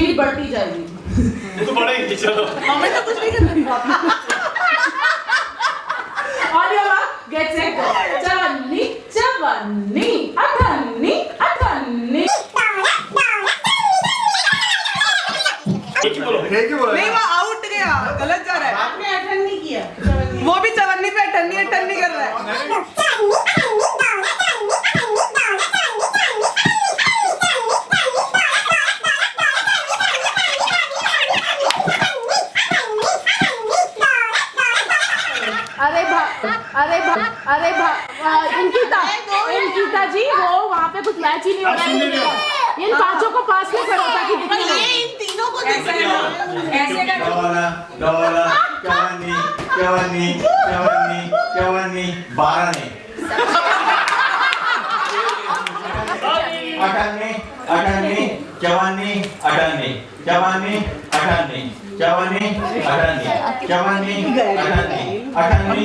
Speed बढ़ती जाएगी। तो बढ़ेगी, चलो हमें तो कुछ नहीं करना। और ये बात गेट सेट गो। चवन्नी चवन्नी अठन्नी अठन्नी। नहीं वो आउट गया, गलत जा रहा है। आपने अठन्नी किया। वो भी चवन्नी पे अठन्नी अठन्नी कर रहा है। अरे इंकिता जी वो वहाँ पे कुछ मैच ही नहीं हो रहा है। इन पांचों को पास में करो ताकि इन तीनों को ऐसे डॉलर चवन्नी चवन्नी चवन्नी चवन्नी 12 ने अठन्नी अठन्नी चवन्नी अठन्नी चवन्नी अठन्नी चवन्नी अठन्नी चवन्नी अठन्नी अठन्नी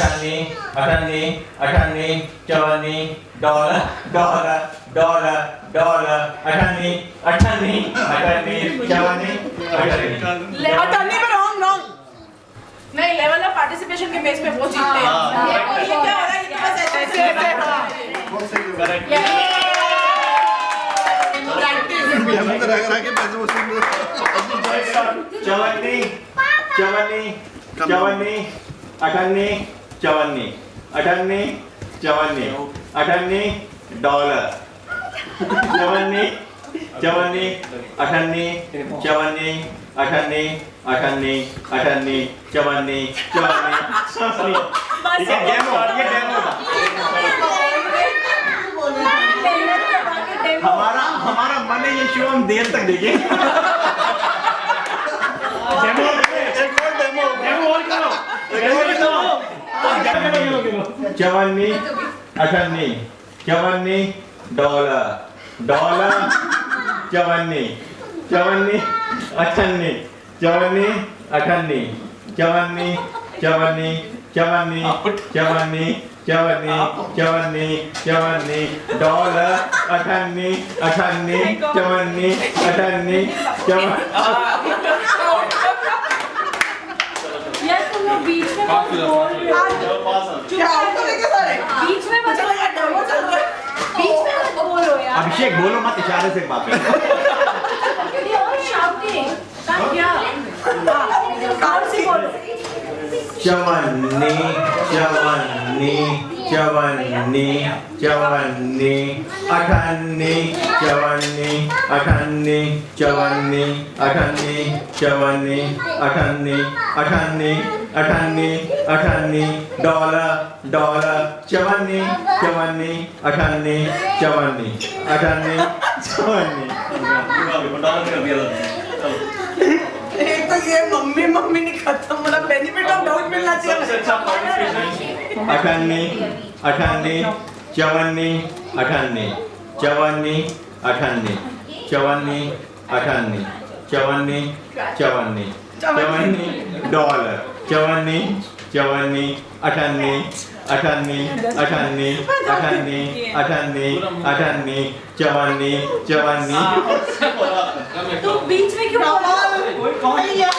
अठन्नी अठन्नी अठन्नी चवन्नी डॉलर डॉलर डॉलर डॉलर अठन्नी अठन्नी अठन्नी चवन्नी अठन्नी अठन्नी पे रॉन्ग नहीं लेवल ऑफ पार्टिसिपेशन के बेस पे वो जीतते हैं। ये क्या हो रहा है? ये बस ऐसे चवन्नी चवन्नी चवन्नी अठन्नी चवन्नी अठन्नी चवन्नी अठन्नी डॉलर चवन्नी चवन्नी अठन्नी चवन्नी अठन्नी अठन्नी अठन्नी चवन्नी चवन्नी। ठीक है, डेमो ये डेमो हमारा हमारा मन है ये शो हम देर तक देखें। डेमो एक और डेमो और करो चवन्नी अठन्नी चवन्नी डॉलर डॉलर चवन्नी चवन्नी अठन्नी चवन्नी अठन्नी चवन्नी चवन्नी चवन्नी चवन्नी चवन्नी चवन्नी चवन्नी डॉलर अठन्नी अठन्नी चवन्नी अठन्नी यार तुम लोग बीच में बहुत बोल रहे हो। बीच में मत बीच में मत बोलो यार। अभिषेक बोलो मत, इशारे से बात करो। चवन्नी चवन्नी चवन्नी चवन्नी अठन्नी चवन्नी अठन्नी चवन्नी अठन्नी चवन्नी अठन्नी अठन्नी अठन्नी अठन्नी डॉलर डॉलर चवन्नी चवन्नी अठन्नी चवन्नी अठन्नी चवन्नी। एक तो ये मम्मी मम्मी नहीं खत्म, मतलब बेनिफिट ऑफ डाउट मिलना चाहिए। अठन्नी अठन्नी चवन्नी अठन्नी चवन्नी अठन्नी चवन्नी अठन्नी चवन्नी चवन्नी चवन्नी डॉलर चवन्नी चवन्नी अठन्नी अठन्नी अठन्नी अठन्नी अठन्नी अठन्नी चवन्नी चवन्नी। तो बीच में क्यों बोल रहे हो? कौन है यार?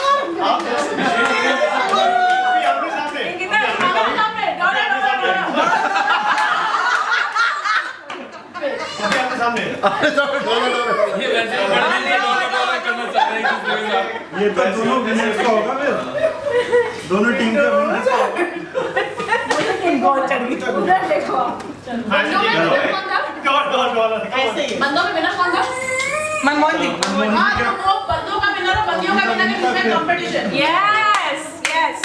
ये तो दोनों विनर्स का होगा फिर, दोनों टीम का विनर्स का होगा। उधर देखो। बंदों में विनर कौन था? मनमोहन जी। हाँ तो वो बंदों का विनर और बंदियों का विनर के बीच में कंपटीशन। Yes yes.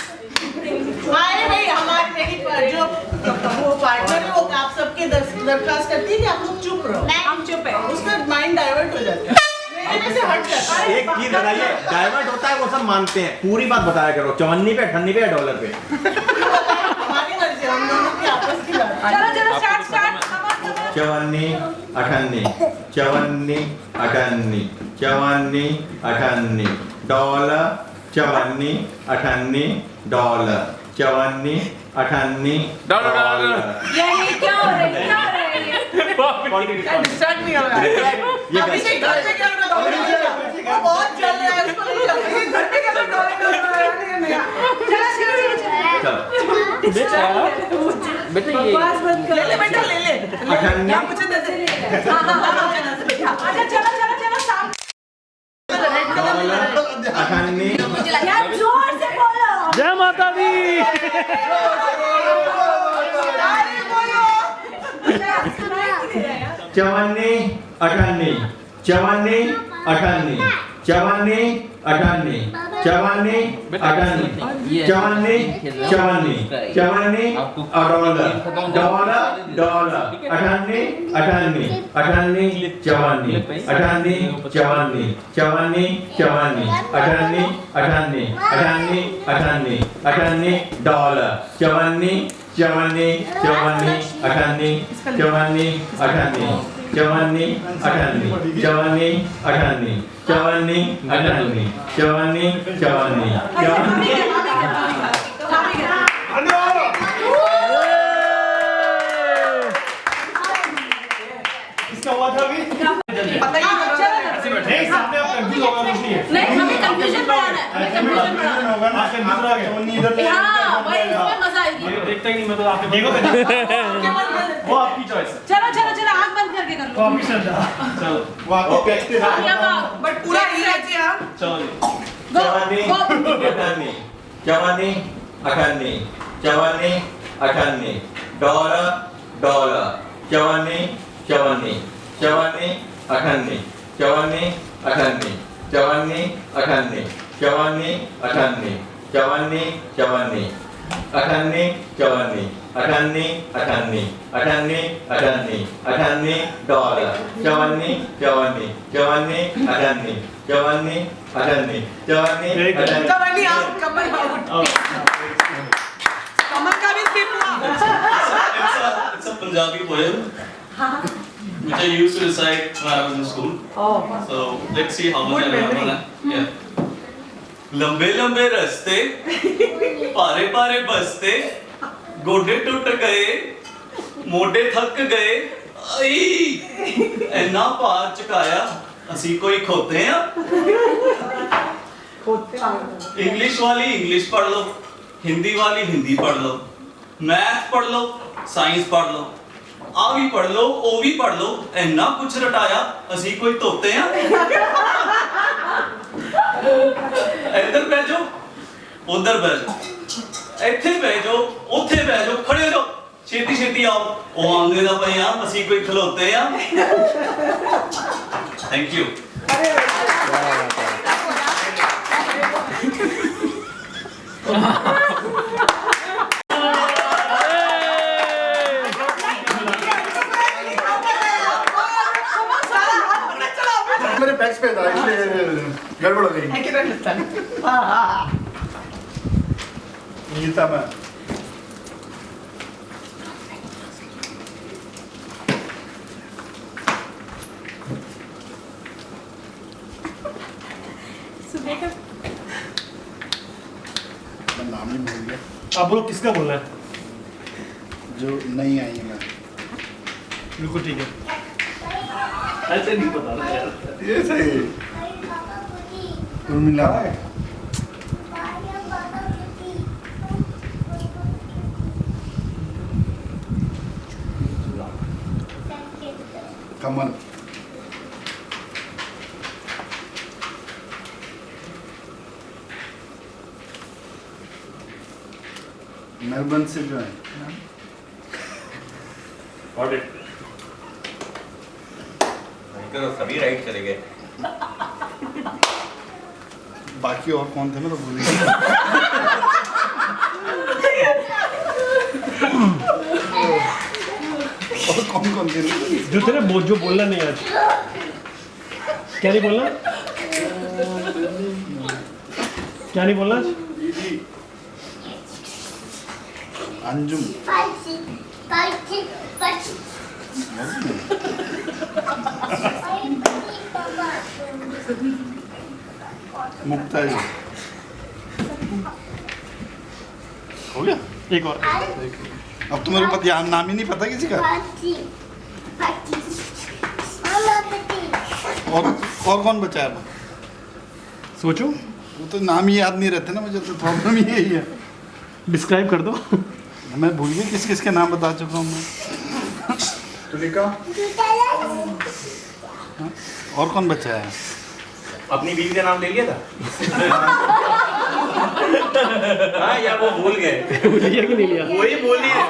अरे भाई हमारे मेरी जो वो पार्टनर है वो आप सबके दरखास्त करती है कि आप लोग चुप रहो। हम चुप है। उसका माइंड डाइवर्ट हो जाता है, मेरे से हट जाता है। एक चीज बताइए, डाइवर्ट होता है वो सब मानते हैं, पूरी बात बताया करो। चवन्नी पे अठन्नी पे या डॉलर पे? हमारी मर्जी, हम दोनों की आपस की बात। चलो चलो स्टार्ट। चवन्नी अठन्नी चवन्नी अठन्नी चवन्नी अठन्नी डॉलर चवन्नी अठन्नी डॉलर चवन्नी अठन्नी डॉलर। ये क्या हो रहा है? क्या हो रहा है? डिस्ट्रैक्ट नहीं हो रहा है अभी से घर पे क्या कर रहा है वो बहुत चल रहा है उसको नहीं चल रहा है घर पे क्या कर रहा है नहीं बेटा ये ले बेटा ले अठन्नी मुझे दे दे अच्छा चलो सामने अठन्नी यार जोर से बोलो जय माता दी। चवन्नी अठन्नी चवन्नी अठन्नी चवन्नी अठन्नी चवन्नी अठन्नी चवन्नी चवन्नी चवन्नी डॉलर डॉलर डॉलर अठन्नी अठन्नी अठन्नी चवन्नी अठन्नी चवन्नी चवन्नी चवन्नी अठन्नी अठन्नी अठन्नी अठन्नी अठन्नी डॉलर चवन्नी चवन्नी चवन्नी अठन्नी चवन्नी अठन्नी चवन्नी अठन्नी चवन्नी अठन्नी चवन्नी अठन्नी चवन्नी चवन्नी चवन्नी इसका हुआ था अभी पता ही नहीं सामने आप कंफ्यूज होगा कुछ नहीं है नहीं हमें कंफ्यूजन बढ़ाना है हमें कंफ्यूजन बढ़ाना होगा ना कंफ्यूज आ गया है हाँ वही इसमें मजा आएगी ये देखता ही नहीं मैं तो आपके देखो वो आपकी चॉइस है चलो आँख बंद करके कर तो लो आपकी श्रद्धा चलो ओके बट पूरा इंग्लिश है चलो चवन्नी अठन्नी चवन्नी अठन्नी चवन्नी अठन्नी डॉलर डॉलर चवन्नी चवन्नी चवन्नी अठन्नी चवन्नी अठन्नी चवन्नी अठन्नी चवन्नी अठन्नी चवन्नी चवन्नी अठन्नी चवन्नी अठन्नी अठन्नी अठन्नी अठन्नी अठन्नी डॉलर चवन्नी चवन्नी चवन्नी अठन्नी चवन्नी अठन्नी चवन्नी अठन्नी चवन्नी आउट कमल आउट कमल का भी स्किप हुआ It's a Punjabi poem which I used to recite when I was in school. Oh. So let's see how much I remember. Yeah. लंबे लंबे रास्ते पारे पारे बसते गोडे टूट गए मोढे थक गए आई इन्ना भार चुकाया असी कोई खोते हैं इंग्लिश वाली इंग्लिश पढ़ लो हिंदी वाली हिंदी पढ़ लो मैथ पढ़ लो साइंस पढ़ लो आ भी पढ़ लो ओ भी पढ़ लो इन्ना कुछ रटाया असी कोई तोते हैं इधर बह जाओ उधर बह जाओ ਇੱਥੇ ਬਹਿ ਜਾਓ ਉੱਥੇ ਬਹਿ ਜਾਓ ਖੜੇ ਰਹੋ ਛੇਤੀ ਛੇਤੀ ਆਓ ਉਹ ਆਉਂਦੇ ਦਾ ਪਏ ਆ ਅਸੀਂ ਕੋਈ ਖਲੋਤੇ ਆ ਥੈਂਕ ਯੂ मेरे बैग्स पे था इसलिए गड़बड़ हो गई I can understand. गीता में मैं नाम नहीं भूल गया आप बोलो किसका बोलना है जो नहीं आई है मैं बिल्कुल ठीक है ऐसे नहीं पता यार ये सही उर्मिला कमल मेलबर्न से जो है गॉट इट तो सभी राइट चले गए बाकी और कौन थे मैं तो भूल गया और कौन कौन थे जो तेरे जो बोलना नहीं आज क्या नहीं बोलना क्या नहीं बोलना आज अंजुम मुक्ता जी हो गया एक और अब तुम्हारे को नाम ही नहीं पता किसी का और कौन बचा है? सोचो, वो तो नाम ही याद नहीं रहते ना मुझे, तो प्रॉब्लम ही यही है। डिस्क्राइब कर दो। मैं भूल गई किस किस के नाम बता चुका हूँ मैं। तुलिका, और कौन बचा है? अपनी बीवी का नाम ले लिया था? हाँ, या वो भूल गए? लिया कि नहीं लिया? वही बोली है,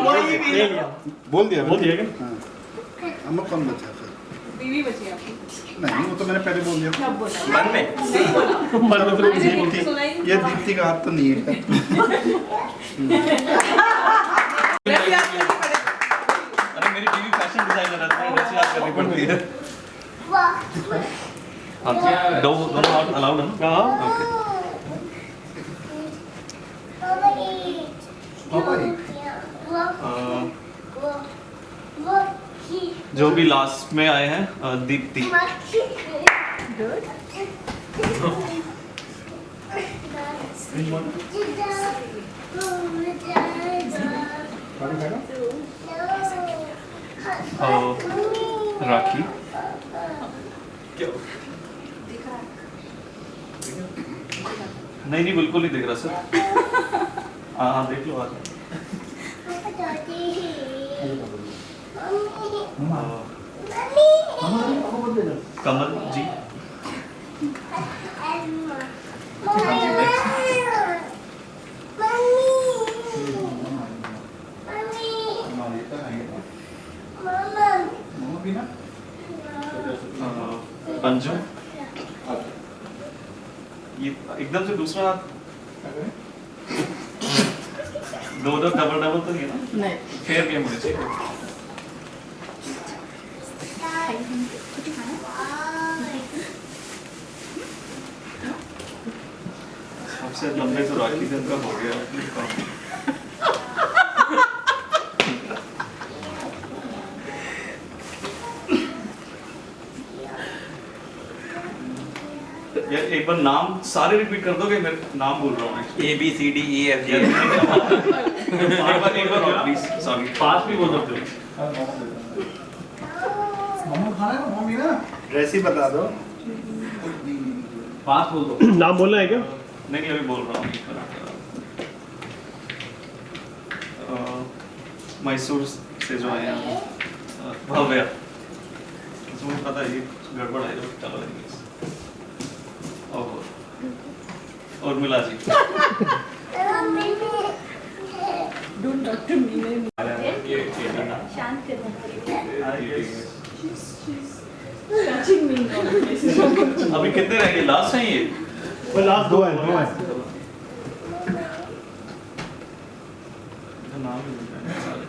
वही भी ले लिया। बोल दिया बोल दिया क्या? हाँ। अमर कौन बचा है फिर? बीवी बची आपकी। नहीं, वो तो मैंने पहले बोल दिया। कब बोला? मन में। नहीं बोला। मन में फिर मैंने दीप्ति, सुनाई नहीं। ये दीप्ति का हाथ तो नहीं है। वैसे आप नहीं पढ़े। अरे मेरी बीवी फैशन डिजाइनर है, तो वैसे याद करनी पड़ती है। हाँ, दोनों हाथ अलाउड है ना? हाँ। ओके। जो भी लास्ट में आए हैं, दीप्ति। राखी। नहीं बिल्कुल नहीं दिख रहा सर। हाँ देख लो आज। कमल जी। अंजू। ये एकदम से दूसरा दो डबल डबल तो नहीं है ना? नहीं। फेयर गेम होनी चाहिए। सबसे लंबे तो राखी दिन का हो गया। यार एक बार नाम सारे रिपीट कर दोगे? मैं नाम बोल रहा हूँ ABCDEFG। एक बार और प्लीज। सॉरी। पास भी बोल सकते हो। ड्रेस ही बता दो। पास बोल दो। नाम बोलना है क्या? नहीं अभी बोल रहा हूँ। मैसूर से जो आए हैं भव्या। मुझे पता है ये गड़बड़ है, चलो और मिला जी। Don't talk to me. Touching me. अभी कितने रहेंगे? लास्ट है ये? वो लास्ट दो है। नाम ही बोल रहे हैं सारे।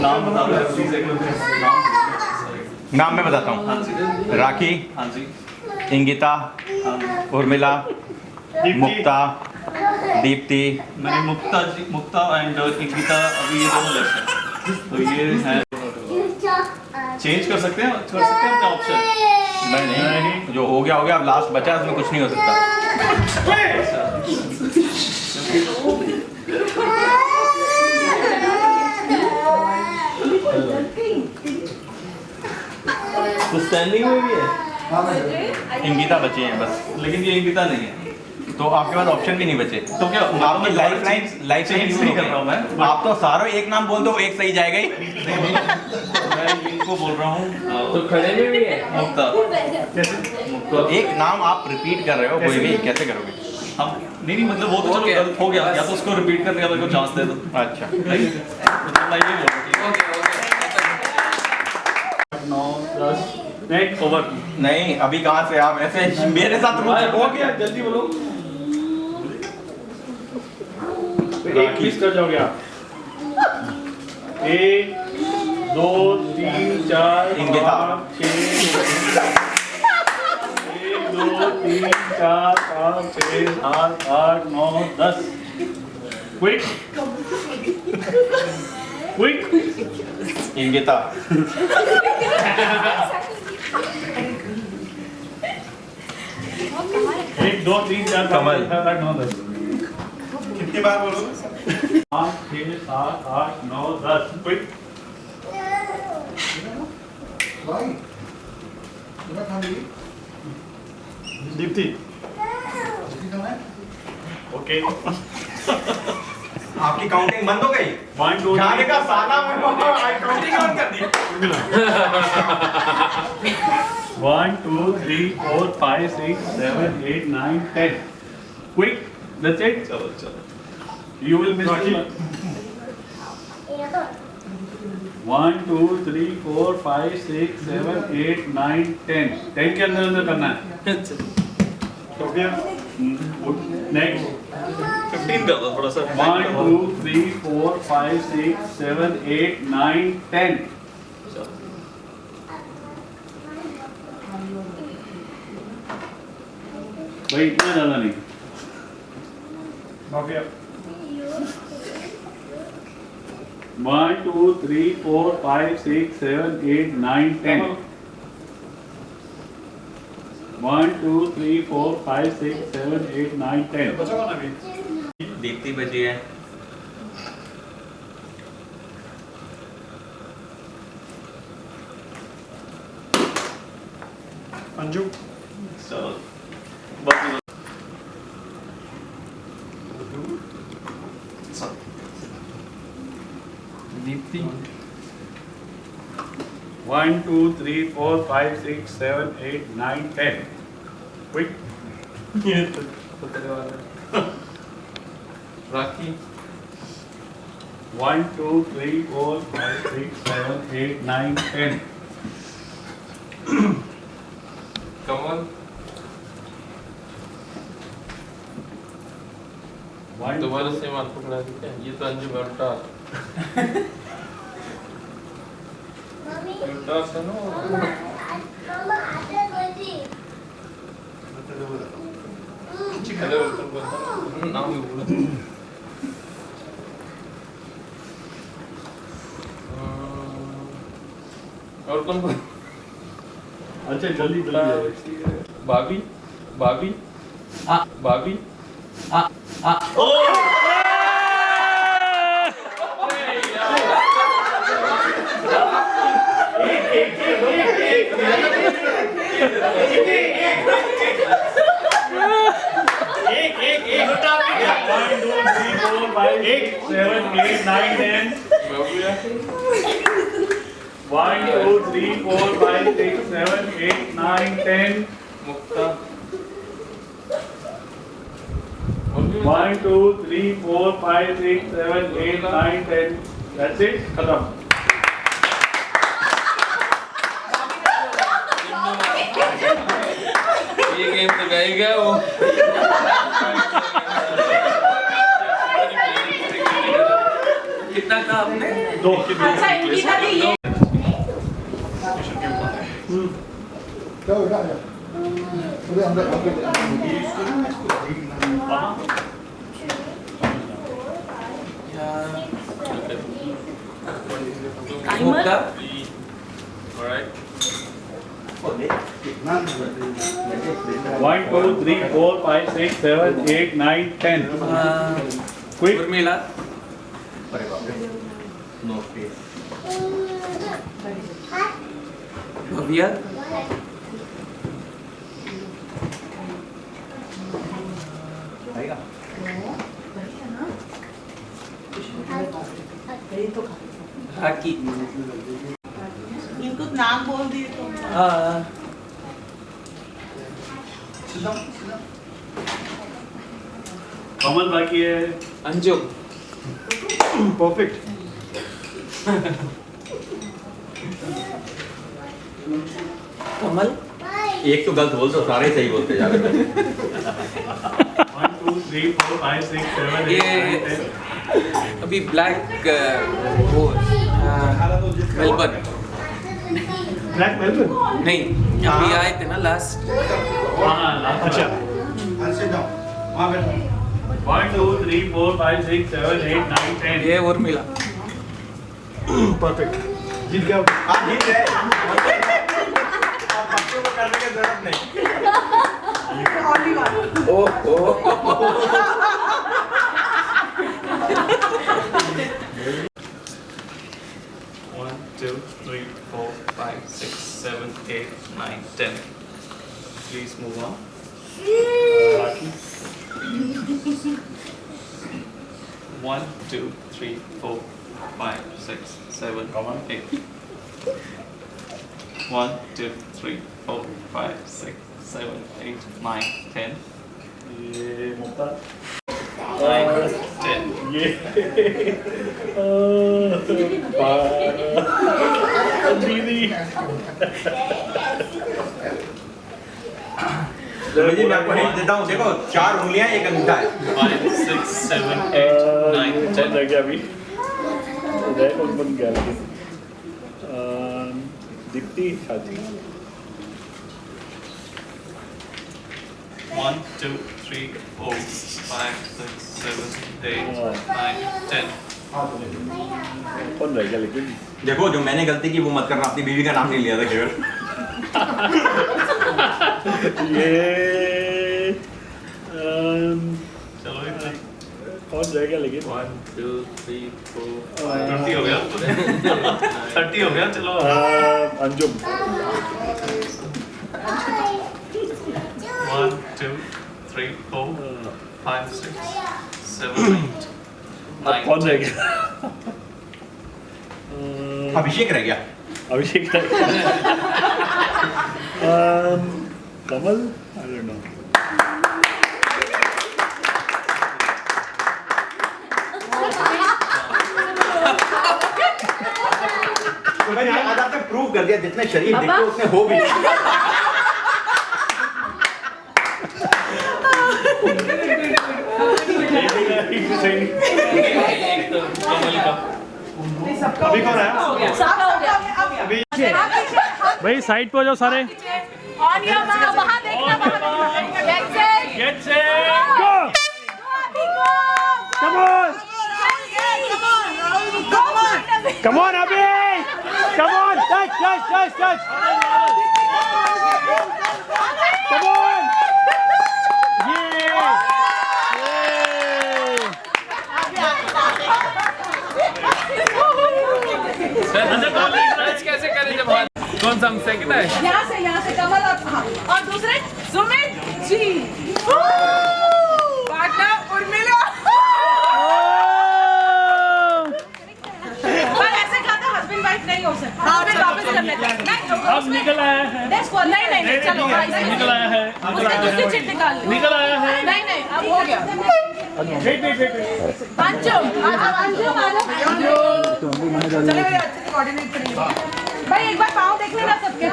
नाम बता दो प्लीज एक बार। नाम मैं बताता हाँ हूँ। जी। राखी, हाँ जी। इंगिता, हाँ जी। उर्मिला, मुक्ता, दीप्ति। मैंने मुक्ता एंड इंगिता अभी ये दोनों लेफ्ट हैं, तो ये है। चेंज कर सकते हैं अपने ऑप्शन? नहीं, जो हो गया हो गया। अब लास्ट बचा, उसमें कुछ नहीं हो सकता। तो स्टैंडिंग में भी है, इंगिता बचे हैं बस। लेकिन ये इंगिता नहीं है। तो आपके पास ऑप्शन भी नहीं बचे। तो क्या आपकी लाइफ चेंज नहीं कर रहा हूँ मैं। आप तो सारे एक नाम बोल दो, एक सही जाएगा ही। मैं इनको बोल रहा हूँ। तो खड़े में भी है। मुक्ता। तो एक नाम आप रिपीट कर रहे हो, कोई भी कैसे करोगे? हम नहीं मतलब वो तो चलो गलत हो गया, या तो उसको रिपीट करने का मेरे को चांस दे दो। अच्छा, नहीं मतलब मैं ये बोल रहा हूँ। 9 10 नेक्स्ट ओवर। नहीं अभी कहाँ से आप ऐसे मेरे साथ रूल हो गया। जल्दी बोलो। एक मिस कर जाओगे आप। 1 2 3 4 इंगिता। 5 6 1 2 3 4 5 6 7 8 9 10। Quick quick. इंगिता। 2 3 4 कमल। 5 6 7 8 9 10 कितनी बार बोलो 5 6 7 8 9 10 क्विक दीप्ति ओके आपकी काउंटिंग बंद हो गई 1 2 जाने का साला मैं काउंटिंग ऑन कर दी 1 2 3 4 5 6 7 8 9 10 क्विक that's it चलो चलो you will miss Rocky. 1 2 3 4 5 6 7 8 9 10 10 के अंदर अंदर करना है हो गया नेक्स्ट 15 कर दो थोड़ा सा 1 2 3 4 5 6 7 8 9 10 भाई इतना ज्यादा नहीं हो गया 1 2 3 4 5 6 7 8 9 10 1 2 3 4 5 6 7 8 9 10 बचा ना अभी दीप्ति बची है अंजू चलो बस 1 2 3 4 5 6 7 8 9 10 quick राखी 1 2 3 4 5 6 7 8 9 10 कमल 1 दोबारा से मार पकड़ा दी क्या ये तो अंजू बेटा बेटा सुनो हेलो नाम भी बोलो और कौन कौन अच्छा जल्दी जल्दी भाभी भाभी भाभी One, two, three, four, five, six, seven, 8, 9, 10. Mukta 1 2 3 4 5 6 7 8 9 10. That's it. खत्म. ये गेम तो गई गया वो कितना का आपने दो. अच्छा इनकी था ये मुक्ता alright 1 2 3 4 5 6 7 8 9 10. Quick. Urmila no space Bhavya आएगा राखी इनको नाम बोल दिए तो कमल बाकी है. अंजू परफेक्ट कमल एक तो गलत बोल तो सारे सही बोलते जा रहे हैं 1 2 3 4 5 6 7 8 9 10. अभी ब्लैक वो मेलबर्न ब्लैक मेलबर्न नहीं अभी आए थे ना लास्ट हाँ last. अच्छा 1 2 3 4 5 6 7 8 9 10. ये उर्मिला परफेक्ट जीत गया आप जीत गए अब बच्चों को करने की जरूरत नहीं Only one. One, two, three, four, five, six, seven, 8, 9, 10. Please move on. One, two, three, four, five, six, seven, 8. 1, 2, 3, 4, 5, 6, 7, 8, 9, 10. ये मुक्ता 9, 10. ये दीदी जी मैं आपको हिंट देता हूँ, देखो 4 उंगलियां एक अंगूठा है। 5, 6, 7, 8, 9, 10. रह गया अभी रह कौन बन गया लेकिन दीप्ति शादी 1, 2, 3, 4, 5, 6, 7, 8, 9, 10. कौन रह गया लेकिन देखो जो मैंने गलती की वो मत करना, अपनी बीवी का नाम नहीं लिया था केवल। ये चलो इतना कौन रह गया लेकिन 1, 2, 3, 4, 5, 30 हो गया 30 हो गया चलो अंजुम 1, 2, 3, 4, 5, 6, 7, 8, 9, कौन रह गया अभिषेक रह गया। अभिषेक रह गया कमल आई डोंट नो तो मैंने आज आपने प्रूव कर दिया जितने शरीफ दिखते उतने हो भी। एक तो कमल का अभी कौन है भाई साइड पे हो जाओ सारे On your mark, वहाँ देखना, वहाँ देखना. Get set. गेट से गो कम ऑन कम ऑन अभी come on touch touch touch touch come on ये टच कैसे करें जब हाथ कौन सा सेकंड है यहाँ से कमल और दूसरे सुमित जी. पार्टनर उर्मिला. पर ऐसे कहा था हस्बैंड वाइफ नहीं हो सकता. फिर वापस कर लेते हैं. अब निकल आया है नहीं चलो निकल आया है उसने दूसरी चिट निकाल ली. निकल आया है नहीं अब हो गया. वेट अंजुम चलो मेरे अच्छे से कोऑर्डिनेट करिए. भाई एक बार पाँव देख लेना सबके.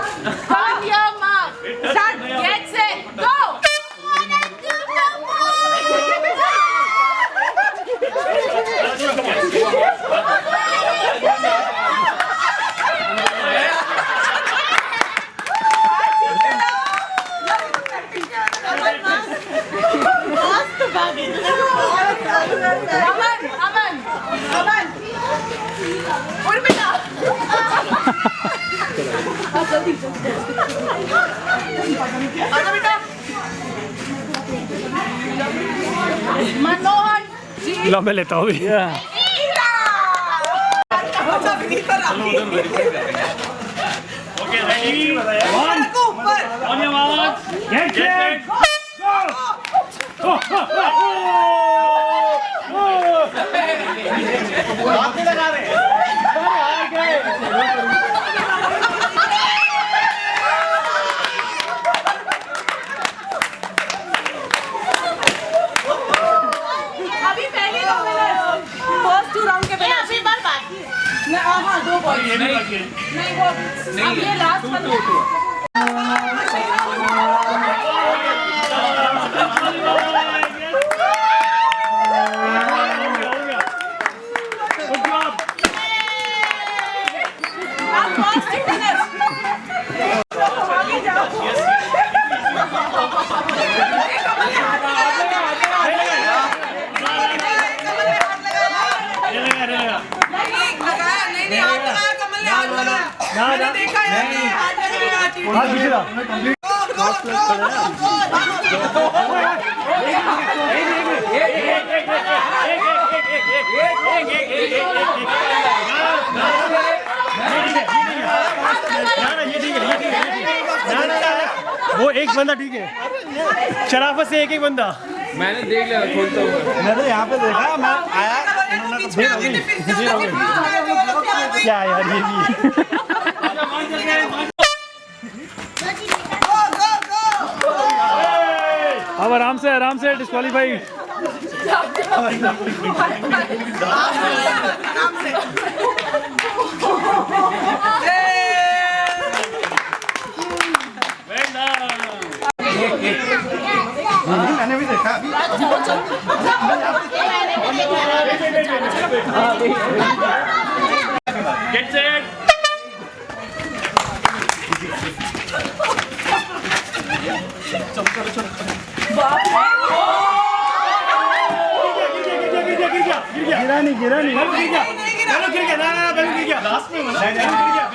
On your mark. Start. Get set. Go. अमन उर्मिला. मनोहर जी. लो मैं लेता हूँ okay ready one on your mark get set go आप नहीं लगा रहे अभी पहले फर्स्ट 2 राउंड के पहले अभी बार बाकी है. हाँ 2 पॉइंट. ये नहीं बाकी है नहीं वो अब ये लास्ट वाला. आप फर्स्ट विनर. आगे जाओ. नहीं हाथ लगाया कमल ने हाथ लगाया. मैंने देखा है हाथ लगाया. हाथ पीछे ला वो एक बंदा ठीक है, शराफत से एक बंदा। मैंने देख लिया खोलता हुआ। मैं तो यहाँ पे देखा, मैं आया, क्या यार ये भी अब आराम से डिस्क्वालीफाई। मैंने भी देखा। Get set. गिरा नहीं गिर गया ना लास्ट में गिर गया।